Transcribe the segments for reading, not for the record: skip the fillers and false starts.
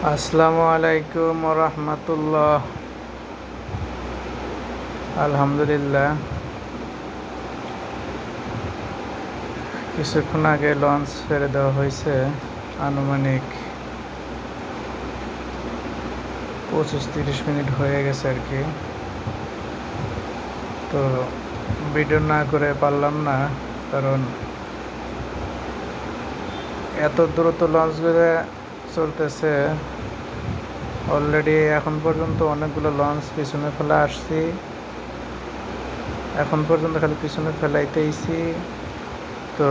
আসসালামু আলাইকুম রহমতুল্লাহ। আলহামদুলিল্লাহ, কিছুক্ষণ আগে লঞ্চ ছেড়ে দেওয়া হয়েছে। আনুমানিক 25-30 মিনিট হয়ে গেছে আর কি। তো ভিডিও না করে পারলাম না, কারণ এত দ্রুত লঞ্চগুলো চলতেছে। অলরেডি এখন পর্যন্ত অনেকগুলো লঞ্চ পিছনে ফেলে আসছি, এখন পর্যন্ত খালি পিছনে ফেলাইতেইছি। তো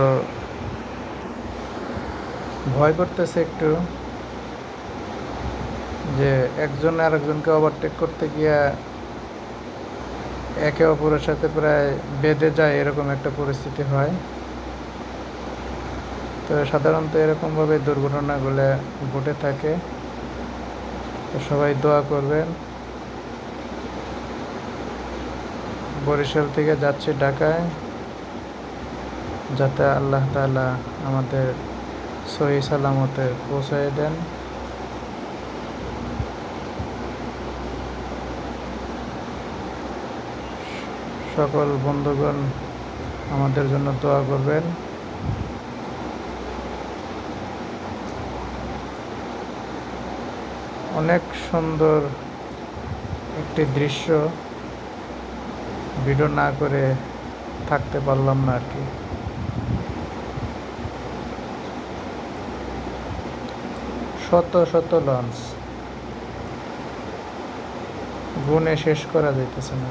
ভয় করতেছে একটু যে একজন আরেকজনকে ওভারটেক করতে গিয়া একে অপরের সাথে প্রায় বেঁধে যায়, এরকম একটা পরিস্থিতি হয়। তো সাধারণত এরকমভাবে দুর্ঘটনাগুলো ঘটে থাকে। তো সবাই দোয়া করবেন। বরিশাল থেকে যাচ্ছি ঢাকায়, যাতে আল্লাহ তাআলা আমাদের সহি সালামতে পৌঁছায় দেন। সকল বন্ধুগণ আমাদের জন্য দোয়া করবেন। অনেক সুন্দর একটি দৃশ্য, ভিডিও না করে থাকতে পারলাম না আর কি। শত শত লঞ্চ, গুণে শেষ করা যাইতেছে না।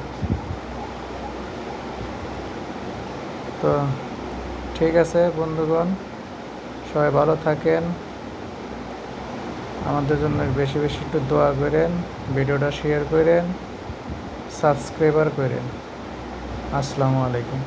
তো ঠিক আছে বন্ধুগণ, সবাই ভালো থাকেন, আমাদের জন্য বেশি বেশি একটু দোয়া করেন, ভিডিওটা শেয়ার করেন, সাবস্ক্রাইবার করেন। আসসালামু আলাইকুম।